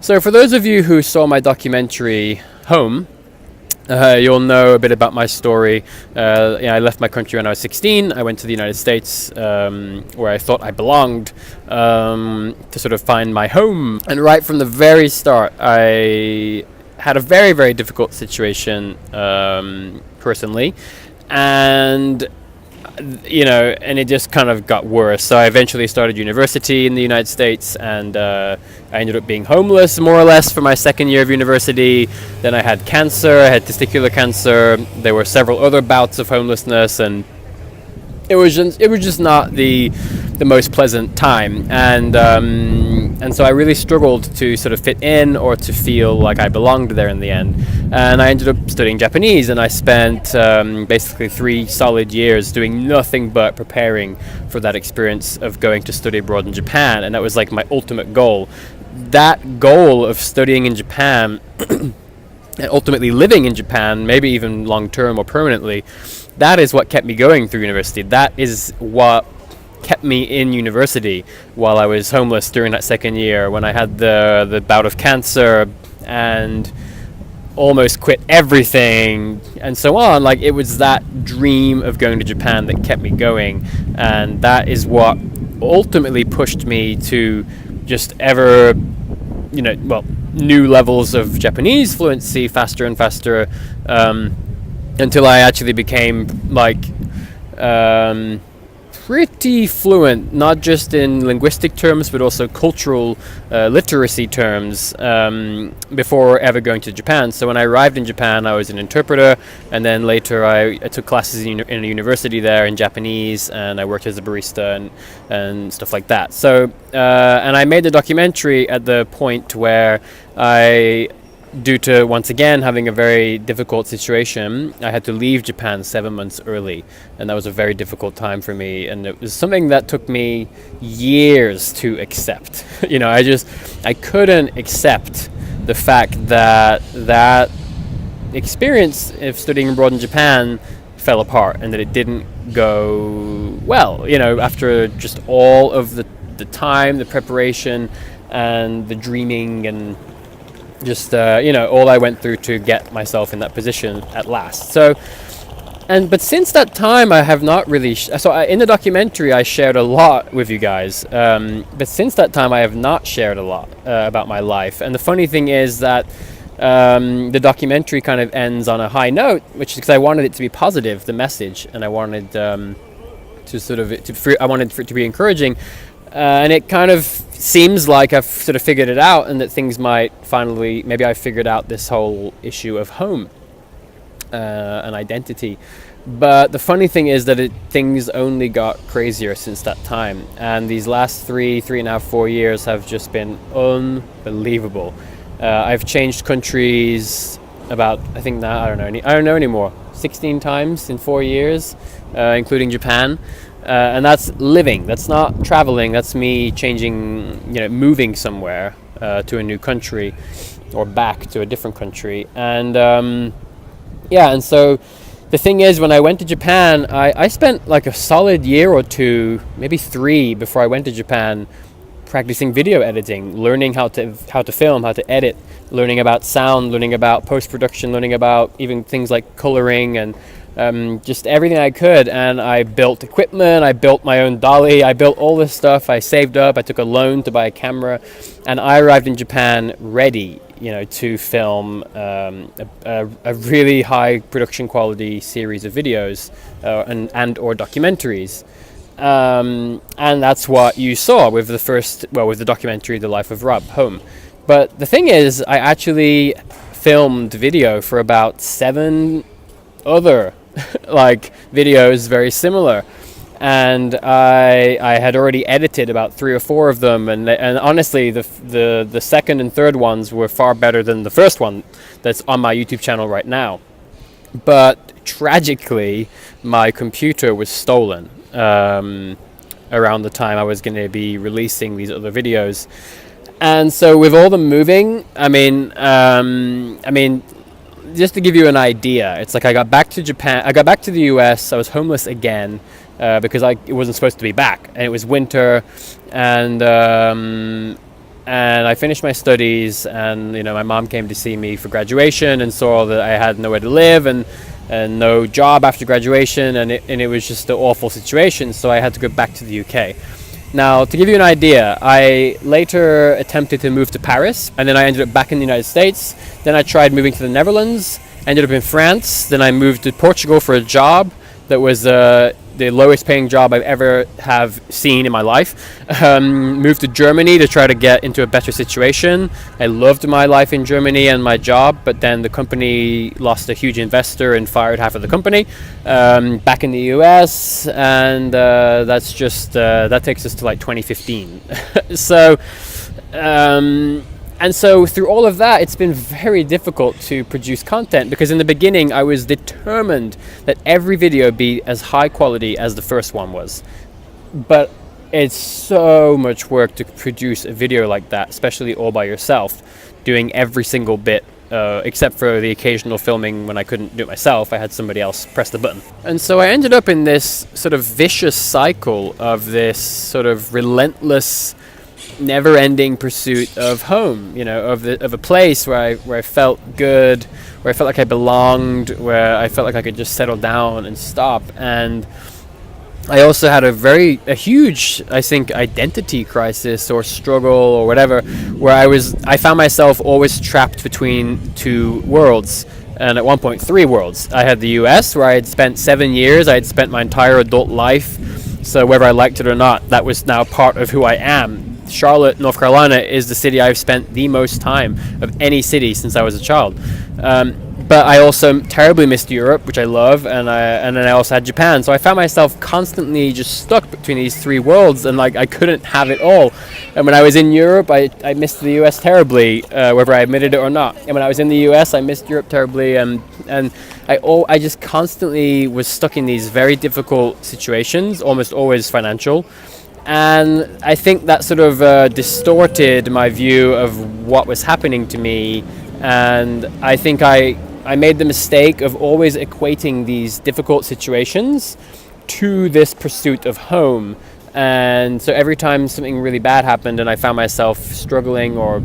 So for those of you who saw my documentary Home, you'll know a bit about my story. I left my country when I was 16. I went to the United States, where I thought I belonged, to sort of find my home. And right from the very start, I had a very, very difficult situation personally. And and it just kind of got worse. So I eventually started university in the United States, and I ended up being homeless more or less for my second year of university. Then I had cancer. I had testicular cancer. There were several other bouts of homelessness, and it was just not the most pleasant time. And so I really struggled to sort of fit in or to feel like I belonged there in the end. And I ended up studying Japanese, and I spent basically 3 solid years doing nothing but preparing for that experience of going to study abroad in Japan. And that was like my ultimate goal. That goal of studying in Japan and ultimately living in Japan, maybe even long term or permanently, that is what kept me going through university. That is what kept me in university while I was homeless during that second year, when I had the bout of cancer and almost quit everything and so on. Like, it was that dream of going to Japan that kept me going, and that is what ultimately pushed me to just ever new levels of Japanese fluency faster and faster, until I actually became pretty fluent, not just in linguistic terms, but also cultural literacy terms, before ever going to Japan. So when I arrived in Japan, I was an interpreter, and then later I took classes in a university there in Japanese, and I worked as a barista and stuff like that. So, and I made the documentary at the point where due to, once again, having a very difficult situation, I had to leave Japan 7 months early, and that was a very difficult time for me, and it was something that took me years to accept. I couldn't accept the fact that experience of studying abroad in Japan fell apart, and that it didn't go well, after just all of the time, the preparation, and the dreaming, and just all I went through to get myself in that position at last. But since that time, I have not really in the documentary I shared a lot with you guys, but since that time I have not shared a lot about my life. And the funny thing is that the documentary kind of ends on a high note, which is because I wanted it to be positive, the message, and I wanted I wanted for it to be encouraging. And it kind of seems like I've sort of figured it out, and that things might finally, maybe I figured out this whole issue of home and identity. But the funny thing is that things only got crazier since that time. And these last 3.5, 4 years have just been unbelievable. I've changed countries about, I think now, I don't know anymore, 16 times in 4 years, including Japan. And that's living. That's not traveling. That's me changing, moving somewhere to a new country, or back to a different country. And and so the thing is, when I went to Japan, I spent like a solid year or 2, maybe 3, before I went to Japan, practicing video editing, learning how to film, how to edit, learning about sound, learning about post-production, learning about even things like coloring, and just everything I could. And I built equipment, I built my own dolly, I built all this stuff, I saved up, I took a loan to buy a camera, and I arrived in Japan ready, to film a really high production quality series of videos and or documentaries. And that's what you saw with with the documentary The Life of Rob, Home. But the thing is, I actually filmed video for about 7 other videos very similar, and I had already edited about 3 or 4 of them, and honestly the second and third ones were far better than the first one that's on my YouTube channel right now. But tragically, my computer was stolen around the time I was going to be releasing these other videos. And so with all the moving, I mean, just to give you an idea, it's like I got back to Japan, I got back to the US, I was homeless again, because it wasn't supposed to be back, and it was winter, and and I finished my studies, and my mom came to see me for graduation and saw that I had nowhere to live and no job after graduation, and it was just an awful situation, so I had to go back to the UK. Now, to give you an idea, I later attempted to move to Paris, and then I ended up back in the United States. Then I tried moving to the Netherlands, ended up in France. Then I moved to Portugal for a job that was the lowest paying job I've ever have seen in my life. Moved to Germany to try to get into a better situation. I loved my life in Germany and my job, but then the company lost a huge investor and fired half of the company. Back in the US, and that's just that takes us to like 2015. So and so through all of that, it's been very difficult to produce content, because in the beginning I was determined that every video be as high quality as the first one was. But it's so much work to produce a video like that, especially all by yourself, doing every single bit, except for the occasional filming when I couldn't do it myself. I had somebody else press the button. And so I ended up in this sort of vicious cycle of this sort of relentless, never-ending pursuit of home, of a place where I felt good, where I felt like I belonged, where I felt like I could just settle down and stop. And I also had a huge, I think, identity crisis or struggle or whatever, where I found myself always trapped between two worlds, and at one point 3 worlds. I had the US, where I had spent 7 years. I had spent my entire adult life, so whether I liked it or not, that was now part of who I am. Charlotte, North Carolina is the city I've spent the most time of any city since I was a child. But I also terribly missed Europe, which I love, and then I also had Japan. So I found myself constantly just stuck between these 3 worlds, and like I couldn't have it all. And when I was in Europe, I missed the US terribly, whether I admitted it or not. And when I was in the US, I missed Europe terribly, and I just constantly was stuck in these very difficult situations, almost always financial. And I think that sort of distorted my view of what was happening to me. And I think I made the mistake of always equating these difficult situations to this pursuit of home. And so every time something really bad happened and I found myself struggling or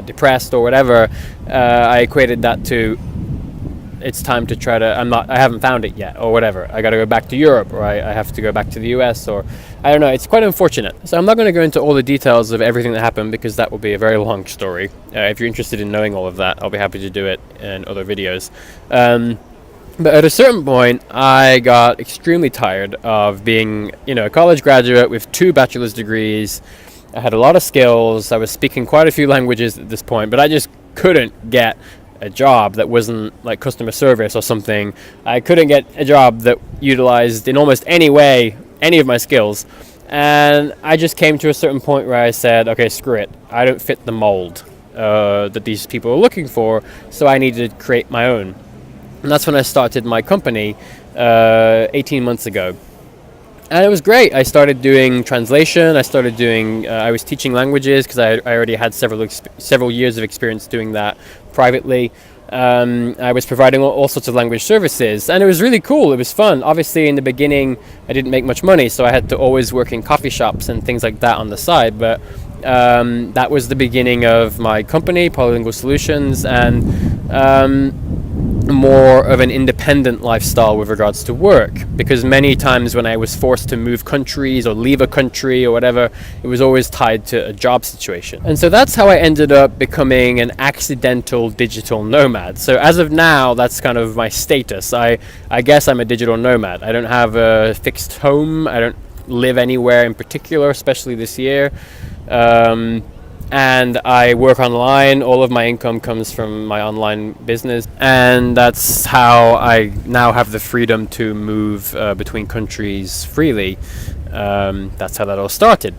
depressed or whatever, I equated that to, it's time to try to, I haven't found it yet, or whatever. I got to go back to Europe, or I have to go back to the US, or I don't know. It's quite unfortunate. So I'm not going to go into all the details of everything that happened, because that will be a very long story. If you're interested in knowing all of that, I'll be happy to do it in other videos. But at a certain point, I got extremely tired of being, a college graduate with 2 bachelor's degrees. I had a lot of skills. I was speaking quite a few languages at this point, but I just couldn't get a job that wasn't like customer service or something. I couldn't get a job that utilized in almost any way any of my skills. And I just came to a certain point where I said, okay, screw it. I don't fit the mold that these people are looking for, so I needed to create my own. And that's when I started my company 18 months ago. And it was great. I started doing translation. I was teaching languages, because I already had several years of experience doing that privately. I was providing all sorts of language services, and it was really cool. It was fun. Obviously, in the beginning, I didn't make much money, so I had to always work in coffee shops and things like that on the side. But that was the beginning of my company, Polylingual Solutions, and more of an independent lifestyle with regards to work, because many times when I was forced to move countries or leave a country or whatever, it was always tied to a job situation. And so that's how I ended up becoming an accidental digital nomad. So as of now, that's kind of my status. I guess I'm a digital nomad. I don't have a fixed home. I don't live anywhere in particular, especially this year. And I work online. All of my income comes from my online business, and that's how I now have the freedom to move between countries freely. That's how that all started.